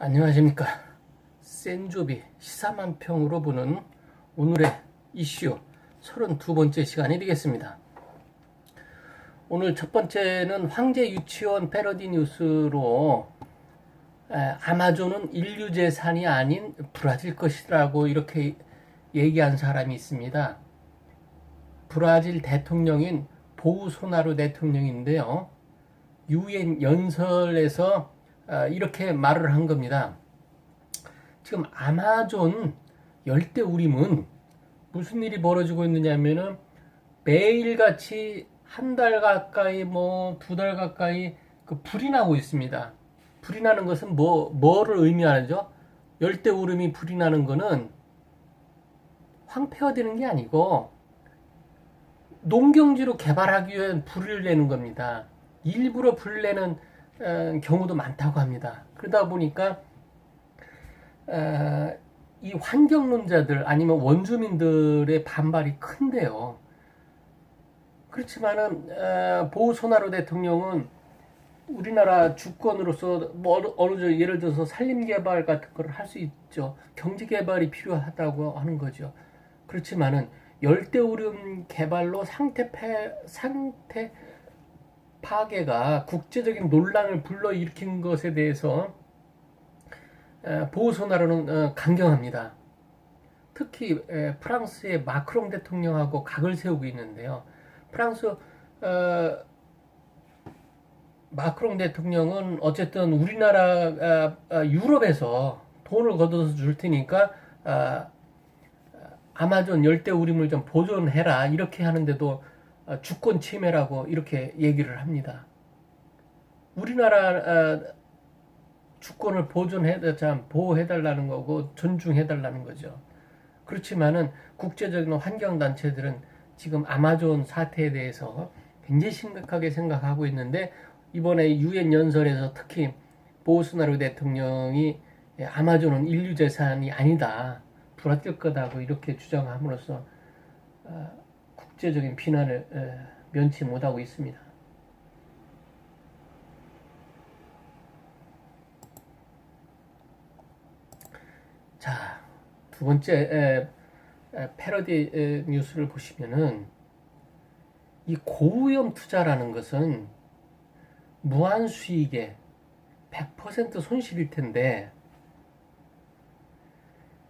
안녕하십니까. 센조비 시사만평으로 보는 오늘의 이슈 32번째 시간이 되겠습니다. 오늘 첫 번째는 황제 유치원 패러디 뉴스로 아마존은 인류 재산이 아닌 브라질 것이라고 이렇게 얘기한 사람이 있습니다. 브라질 대통령인 보우소나루 대통령인데요. 유엔 연설에서 이렇게 말을 한 겁니다. 지금 아마존 열대우림은 무슨 일이 벌어지고 있느냐면은 매일같이 한 달 가까이 두 달 가까이 불이 나고 있습니다. 불이 나는 것은 뭐를 의미하죠? 열대우림이 불이 나는 거는 황폐화되는 게 아니고 농경지로 개발하기 위해 불을 내는 겁니다. 일부러 불을 내는 경우도 많다고 합니다. 그러다 보니까 이 환경론자들 아니면 원주민들의 반발이 큰데요. 그렇지만은 보우소나루 대통령은 우리나라 주권으로서 예를 들어서 산림개발 같은 걸 할 수 있죠. 경제개발이 필요하다고 하는 거죠. 그렇지만은 열대우림 개발로 상태 파괴가 국제적인 논란을 불러일으킨 것에 대해서 보우소나루는 강경합니다. 특히 프랑스의 마크롱 대통령하고 각을 세우고 있는데요. 프랑스 마크롱 대통령은 어쨌든 우리나라 유럽에서 돈을 걷어서 줄 테니까 아마존 열대우림을 좀 보존해라 이렇게 하는데도 주권 침해라고 이렇게 얘기를 합니다. 우리나라 주권을 보호해달라는 거고 존중해달라는 거죠. 그렇지만은 국제적인 환경단체들은 지금 아마존 사태에 대해서 굉장히 심각하게 생각하고 있는데 이번에 유엔 연설에서 특히 보우소나루 대통령이 아마존은 인류 재산이 아니다. 불화될 거다고 이렇게 주장함으로써 국제적인 비난을 면치 못하고 있습니다. 자, 두 번째 패러디 뉴스를 보시면은 이 고위험 투자라는 것은 무한 수익에 100% 손실일 텐데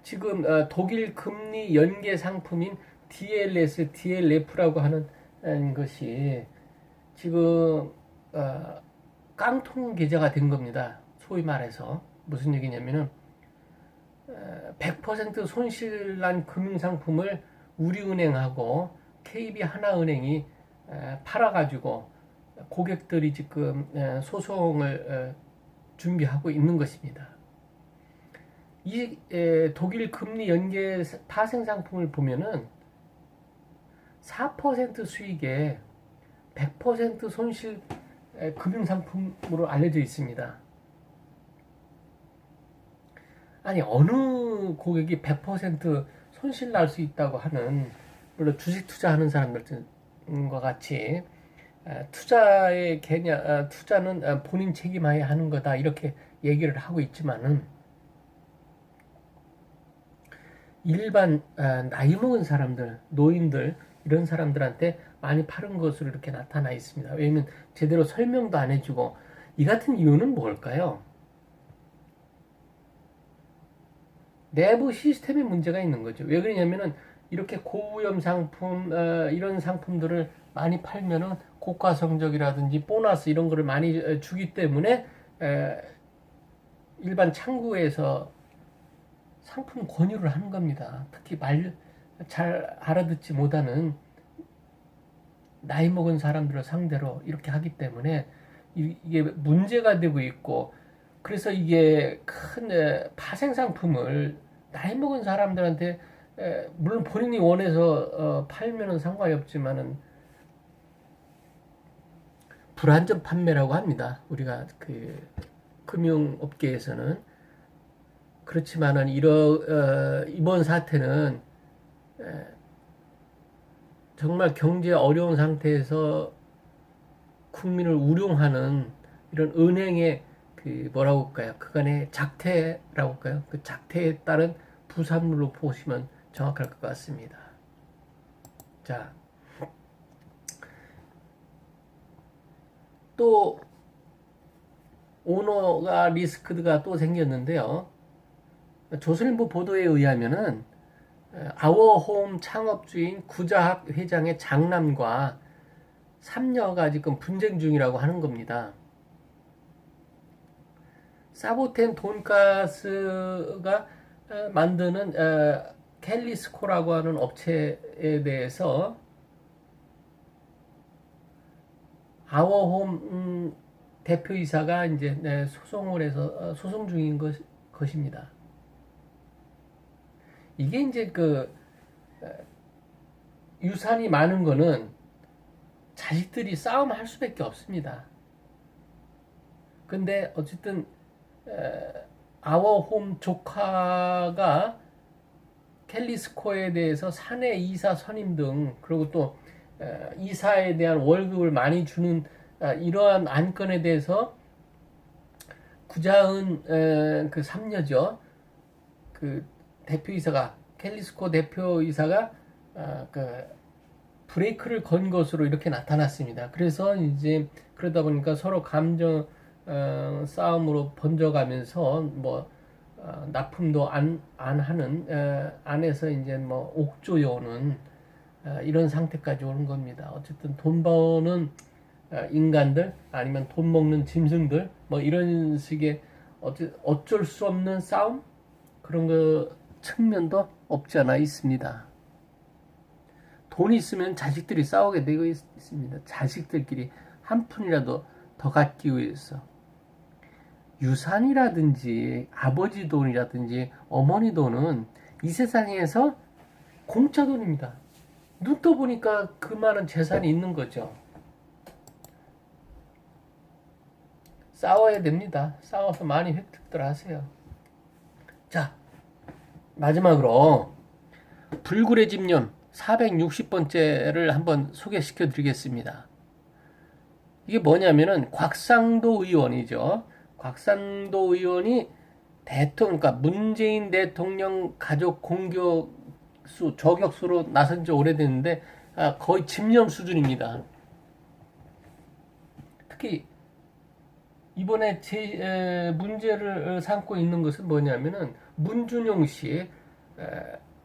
지금 독일 금리 연계 상품인 DLS, DLF라고 하는 것이 지금 깡통 계좌가 된 겁니다. 소위 말해서 무슨 얘기냐면은 100% 손실난 금융상품을 우리은행하고 KB하나은행이 팔아가지고 고객들이 지금 소송을 준비하고 있는 것입니다. 이 독일 금리 연계 파생 상품을 보면은 4% 수익에 100% 손실 금융상품으로 알려져 있습니다. 아니 어느 고객이 100% 손실 날 수 있다고 하는, 물론 주식 투자하는 사람들과 같이 투자의 개념, 투자는 본인 책임하에 하는 거다 이렇게 얘기를 하고 있지만은 일반 나이 먹은 사람들, 노인들 이런 사람들한테 많이 파는 것으로 이렇게 나타나 있습니다. 왜냐면 제대로 설명도 안 해주고. 이 같은 이유는 뭘까요? 내부 시스템에 문제가 있는 거죠. 왜 그러냐면은 이렇게 고위험 상품 이런 상품들을 많이 팔면은 고가 성적이라든지 보너스 이런 거를 많이 주기 때문에 일반 창구에서 상품 권유를 하는 겁니다. 특히 잘 알아듣지 못하는 나이 먹은 사람들을 상대로 이렇게 하기 때문에 이게 문제가 되고 있고, 그래서 이게 큰 파생 상품을 나이 먹은 사람들한테 물론 본인이 원해서 팔면은 상관이 없지만은 불안전 판매라고 합니다. 우리가 그 금융업계에서는. 그렇지만은 이번 사태는 정말 경제 어려운 상태에서 국민을 우롱하는 이런 은행의 그 뭐라고 할까요? 그간의 작태라고 할까요? 그 작태에 따른 부산물로 보시면 정확할 것 같습니다. 자, 또 오너가 리스크가 또 생겼는데요. 조선일보 보도에 의하면은 아워홈 창업주인 구자학 회장의 장남과 삼녀가 지금 분쟁 중이라고 하는 겁니다. 사보텐 돈가스가 만드는 캘리스코라고 하는 업체에 대해서 아워홈 대표이사가 이제 소송을 해서 소송 중인 것입니다. 이게 이제 그 유산이 많은 거는 자식들이 싸움할 수밖에 없습니다. 근데 어쨌든 아워홈 조카가 캘리스코에 대해서 사내 이사 선임 등 그리고 또 이사에 대한 월급을 많이 주는 이러한 안건에 대해서 구자은 그 삼녀죠. 그 대표이사가 캘리스코 대표이사가 그 브레이크를 건 것으로 이렇게 나타났습니다. 그래서 이제 그러다 보니까 서로 감정 싸움으로 번져가면서 뭐 납품도 안 하는 안에서 이제 뭐 옥조여오는 이런 상태까지 오는 겁니다. 어쨌든 돈 버는 인간들 아니면 돈 먹는 짐승들 뭐 이런 식의 어쩔 수 없는 싸움 그런 거 측면도 없지 않아 있습니다. 돈이 있으면 자식들이 싸우게 되고 있습니다. 자식들끼리 한 푼이라도 더 갖기 위해서. 유산이라든지 아버지 돈이라든지 어머니 돈은 이 세상에서 공짜 돈입니다. 눈 떠보니까 그 많은 재산이 있는 거죠. 싸워야 됩니다. 싸워서 많이 획득들 하세요. 자, 마지막으로 불굴의 집념 460번째를 한번 소개시켜 드리겠습니다. 이게 뭐냐면은 곽상도 의원이죠. 곽상도 의원이 그러니까 문재인 대통령 가족 공격수, 저격수로 나선 지 오래됐는데 거의 집념 수준입니다. 특히 이번에 문제를 삼고 있는 것은 뭐냐면은 문준용 씨,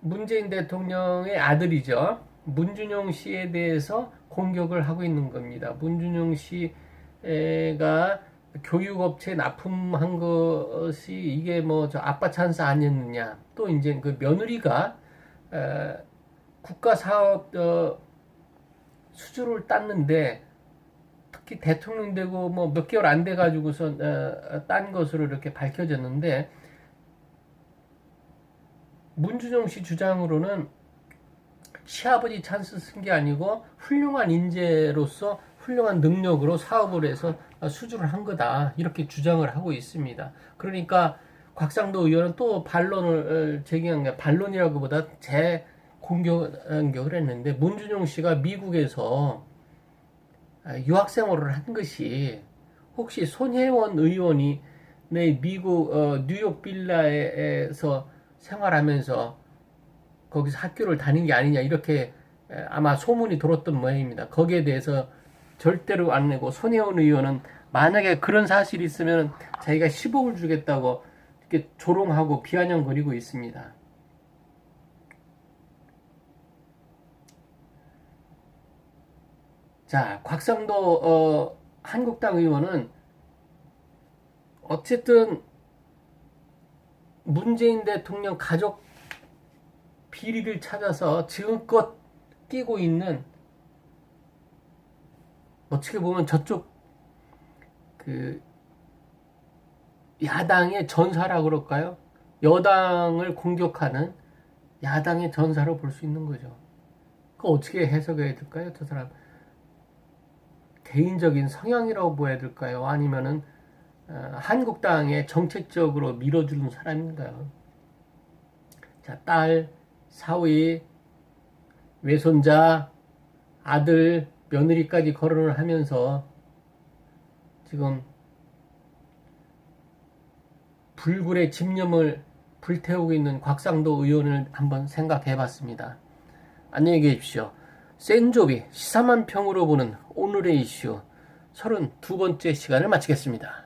문재인 대통령의 아들이죠. 문준용 씨에 대해서 공격을 하고 있는 겁니다. 문준용 씨가 교육업체 납품한 것이 이게 뭐 저 아빠 찬스 아니었느냐. 또 이제 그 며느리가 국가 사업 수주를 땄는데 특히 대통령 되고 뭐 몇 개월 안 돼 가지고서 딴 것으로 이렇게 밝혀졌는데 문준용 씨 주장으로는 시아버지 찬스 쓴 게 아니고 훌륭한 인재로서 훌륭한 능력으로 사업을 해서 수주를 한 거다 이렇게 주장을 하고 있습니다. 그러니까 곽상도 의원은 또 반론을 제기한 게 반론이라고보다 공격을 했는데 문준용 씨가 미국에서 유학생활을 한 것이 혹시 손혜원 의원이 내 미국 뉴욕 빌라에서 생활하면서 거기서 학교를 다닌 게 아니냐 이렇게 아마 소문이 돌았던 모양입니다. 거기에 대해서 절대로 안 내고 손혜원 의원은 만약에 그런 사실이 있으면 자기가 10억을 주겠다고 이렇게 조롱하고 비아냥거리고 있습니다. 자, 곽상도 한국당 의원은 어쨌든 문재인 대통령 가족 비리를 찾아서 지금껏 뛰고 있는 어떻게 보면 저쪽 그 야당의 전사라 그럴까요? 여당을 공격하는 야당의 전사로 볼 수 있는 거죠. 그거 어떻게 해석해야 될까요? 저 사람 개인적인 성향이라고 보여야 될까요? 아니면은 한국당에 정책적으로 밀어주는 사람인가요? 자, 딸, 사위, 외손자, 아들, 며느리까지 거론을 하면서 지금 불굴의 집념을 불태우고 있는 곽상도 의원을 한번 생각해 봤습니다. 안녕히 계십시오. 센조비 시사만 평으로 보는 오늘의 이슈 32번째 시간을 마치겠습니다.